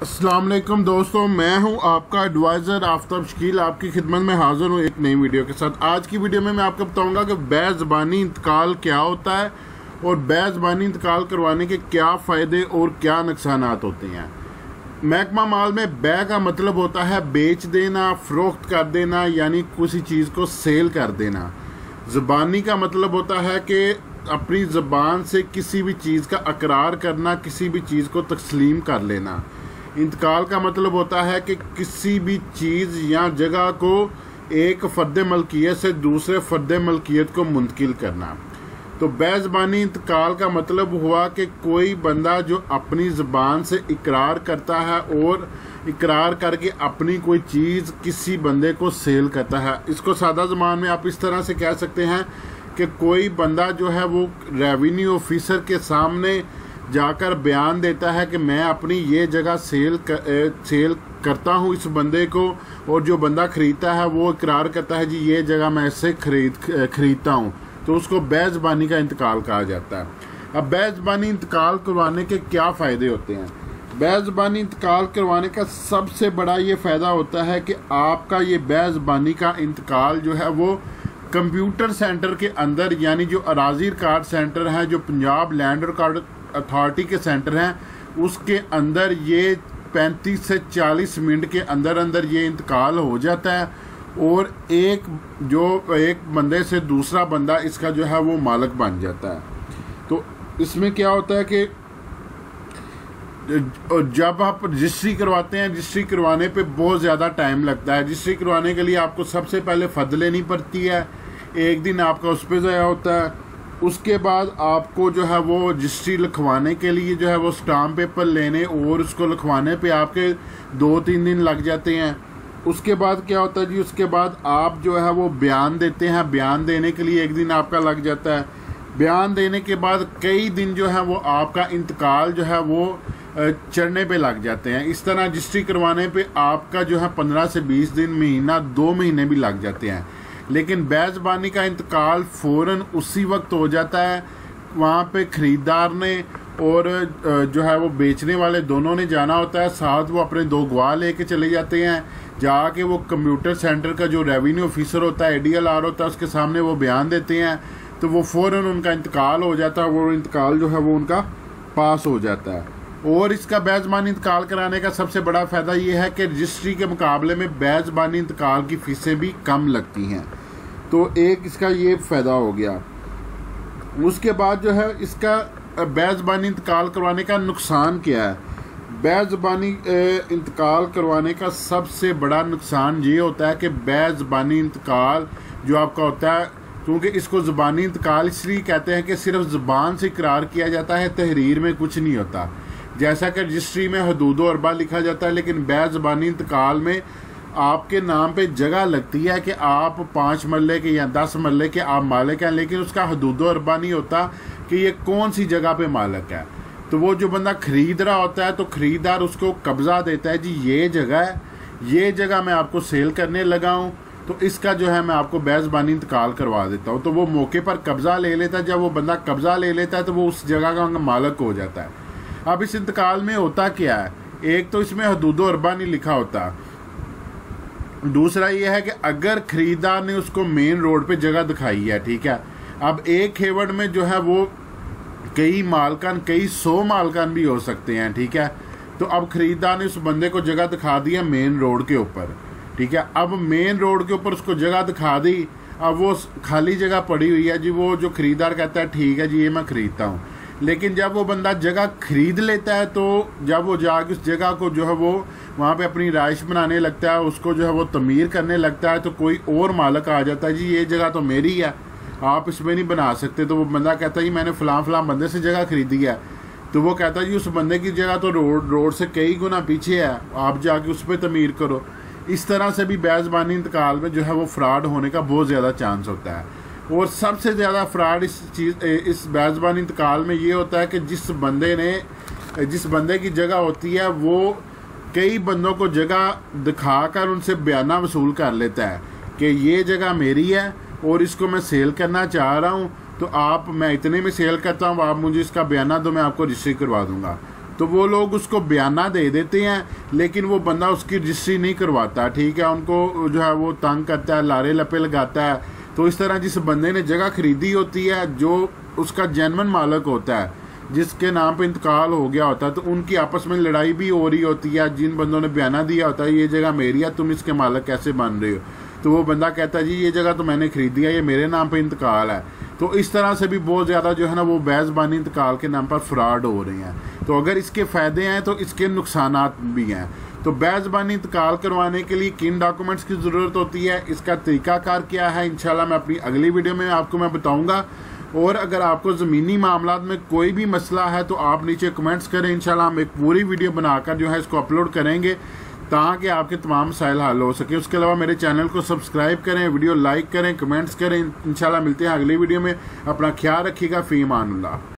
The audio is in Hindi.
अस्सलाम वालेकुम दोस्तों, मैं हूं आपका एडवाइज़र आफ्ताब शकील। आपकी खिदमत में हाज़िर हूं एक नई वीडियो के साथ। आज की वीडियो में मैं आपको बताऊंगा कि बेज़बानी इंतकाल क्या होता है और बेज़बानी इंतकाल करवाने के क्या फ़ायदे और क्या नुकसानात होते हैं। महकमा माल में बै का मतलब होता है बेच देना, फ़रोख्त कर देना, यानी किसी चीज़ को सेल कर देना। ज़बानी का मतलब होता है कि अपनी ज़बान से किसी भी चीज़ का इकरार करना, किसी भी चीज़ को तस्लीम कर लेना। इंतकाल का मतलब होता है कि किसी भी चीज़ या जगह को एक फ़र्द मलकियत से दूसरे फ़र्द मलकियत को मुंतकिल करना। तो बेज़बानी इंतकाल का मतलब हुआ कि कोई बंदा जो अपनी ज़बान से इकरार करता है और इकरार करके अपनी कोई चीज़ किसी बंदे को सेल करता है। इसको सादा ज़बान में आप इस तरह से कह सकते हैं कि कोई बंदा जो है वो रेवेन्यू ऑफिसर के सामने जाकर बयान देता है कि मैं अपनी ये जगह सेल करता हूँ इस बंदे को, और जो बंदा ख़रीदता है वो इकरार करता है जी ये जगह मैं इससे ख़रीदता हूँ, तो उसको बेज़बानी का इंतकाल कहा जाता है। अब बेज़बानी इंतकाल करवाने के क्या फ़ायदे होते हैं? बेज़बानी इंतकाल करवाने का सबसे बड़ा ये फ़ायदा होता है कि आपका ये बेज़बानी का इंतकाल जो है वो कंप्यूटर सेंटर के अंदर, यानी जो अराज़ी रिकॉर्ड सेंटर है, जो पंजाब लैंड रिकॉर्ड अथॉरिटी के सेंटर हैं, उसके अंदर ये 35 से 40 मिनट के अंदर अंदर ये इंतकाल हो जाता है और एक बंदे से दूसरा बंदा इसका जो है वो मालिक बन जाता है। तो इसमें क्या होता है कि जब आप रजिस्ट्री करवाते हैं, रजिस्ट्री करवाने पे बहुत ज़्यादा टाइम लगता है। रजिस्ट्री करवाने के लिए आपको सबसे पहले फर्द लेनी पड़ती है, एक दिन आपका उस पर ज़ाया होता है। उसके बाद आपको जो है वो रजिस्ट्री लिखवाने के लिए जो है वो स्टाम्प पेपर लेने और उसको लिखवाने पे आपके 2-3 दिन लग जाते हैं। उसके बाद क्या होता है जी, उसके बाद आप जो है वो बयान देते हैं, बयान देने के लिए एक दिन आपका लग जाता है। बयान देने के बाद कई दिन जो है वो आपका इंतकाल जो है वो चढ़ने पे लग जाते हैं। इस तरह रजिस्ट्री करवाने पे आपका जो है 15 से 20 दिन, महीना, 2 महीने भी लग जाते हैं। लेकिन बेज़बानी का इंतकाल फ़ौरन उसी वक्त हो जाता है। वहाँ पे ख़रीदार ने और जो है वो बेचने वाले दोनों ने जाना होता है, साथ वो अपने 2 गवाह लेके चले जाते हैं। जाके वो कंप्यूटर सेंटर का जो रेवेन्यू ऑफिसर होता है, ADLR होता है, उसके सामने वो बयान देते हैं, तो वो फ़ौरन उनका इंतकाल हो जाता है। वो इंतकाल जो है वो उनका पास हो जाता है। और इसका बेज़बानी इंतकाल कराने का सबसे बड़ा फ़ायदा ये है कि रजिस्ट्री के मुकाबले में बेज़बानी इंतकाल की फ़ीसें भी कम लगती हैं। तो एक इसका ये फ़ायदा हो गया। उसके बाद जो है इसका बेज़बानी इंतकाल करवाने का नुकसान क्या है? बेज़बानी इंतकाल करवाने का सबसे बड़ा नुकसान ये होता है कि बेज़बानी इंतकाल जो आपका होता है, क्योंकि इसको ज़बानी इंतकाल इसलिए कहते हैं कि सिर्फ ज़बान से इकरार किया जाता है, तहरीर में कुछ नहीं होता। जैसा कि रजिस्ट्री में हदूद अरबा लिखा जाता है, लेकिन बेज़बानी इंतकाल में आपके नाम पे जगह लगती है कि आप 5 मरले के या 10 मरले के आप मालिक हैं, लेकिन उसका हदूद अरबा नहीं होता कि ये कौन सी जगह पे मालिक है। तो वो जो बंदा ख़रीद रहा होता है तो ख़रीदार उसको कब्ज़ा देता है, जी ये जगह है, ये जगह मैं आपको सेल करने लगा हूँ, तो इसका जो है मैं आपको बेज़बानी इंतकाल करवा देता हूँ। तो वो मौके पर कब्ज़ा ले लेता है। जब वो बंदा कब्ज़ा ले लेता है तो वो उस जगह का मालिक हो जाता है। अब इस इंतकाल में होता क्या है, एक तो इसमें हदूद अरबा नहीं लिखा होता, दूसरा ये है कि अगर ख़रीदार ने उसको मेन रोड पे जगह दिखाई है, ठीक है, अब एक खेवड़ में जो है वो कई मालकान, कई 100 मालकान भी हो सकते हैं, ठीक है। तो अब ख़रीदार ने उस बंदे को जगह दिखा दी है मेन रोड के ऊपर, ठीक है। अब मेन रोड के ऊपर उसको जगह दिखा दी, अब वो खाली जगह पड़ी हुई है जी, वो जो ख़रीदार कहता है ठीक है जी ये मैं ख़रीदता हूँ। लेकिन जब वो बंदा जगह ख़रीद लेता है तो जब वो जाके उस जगह को जो है वो वहाँ पे अपनी राइश बनाने लगता है, उसको जो है वो तमीर करने लगता है, तो कोई और मालिक आ जाता है, जी ये जगह तो मेरी है, आप इसमें नहीं बना सकते। तो वो बंदा कहता है जी मैंने फ़लाँ बंदे से जगह ख़रीदी है। तो वो कहता है जी उस बंदे की जगह तो रोड से कई गुना पीछे है, आप जाके उस पर तमीर करो। इस तरह से भी बेज़बानी इंतकाल में जो है वो फ़्रॉड होने का बहुत ज़्यादा चांस होता है। और सबसे ज़्यादा फ़्रॉड इस बेज़बानी इंतकाल में ये होता है कि जिस बंदे की जगह होती है वो कई बंदों को जगह दिखाकर उनसे बयाना वसूल कर लेता है कि ये जगह मेरी है और इसको मैं सेल करना चाह रहा हूँ, तो मैं इतने में सेल करता हूँ, आप मुझे इसका बयाना दो, मैं आपको रजिस्ट्री करवा दूँगा। तो वो लोग उसको बयाना दे देते हैं, लेकिन वो बंदा उसकी रजिस्ट्री नहीं करवाता, ठीक है। उनको जो है वो तंग करता है, लारे लपे लगाता है। तो इस तरह जिस बंदे ने जगह खरीदी होती है, जो उसका जेन्युइन मालिक होता है, जिसके नाम पे इंतकाल हो गया होता है, तो उनकी आपस में लड़ाई भी हो रही होती है। जिन बंदों ने बयाना दिया होता है ये जगह मेरी है, तुम इसके मालिक कैसे बन रहे हो, तो वो बंदा कहता है जी ये जगह तो मैंने खरीदी है, ये मेरे नाम पे इंतकाल है। तो इस तरह से भी बहुत ज़्यादा जो है ना वो बैज़बानी इंतकाल के नाम पर फ्रॉड हो रहे हैं। तो अगर इसके फ़ायदे हैं तो इसके नुकसानात भी हैं। तो बैज़बानी इंतकाल करवाने के लिए किन डॉक्यूमेंट्स की ज़रूरत होती है, इसका तरीक़ाकार क्या है, इंशाल्लाह मैं अपनी अगली वीडियो में आपको मैं बताऊँगा। और अगर आपको ज़मीनी मामलात में कोई भी मसला है तो आप नीचे कमेंट्स करें, इंशाल्लाह हम एक पूरी वीडियो बनाकर जो है इसको अपलोड करेंगे ताकि आपके तमाम मसाइल हल हो सके। उसके अलावा मेरे चैनल को सब्सक्राइब करें, वीडियो लाइक करें, कमेंट्स करें। इंशाल्लाह मिलते हैं अगली वीडियो में। अपना ख्याल रखिएगा। फ़ी अमानुल्लाह।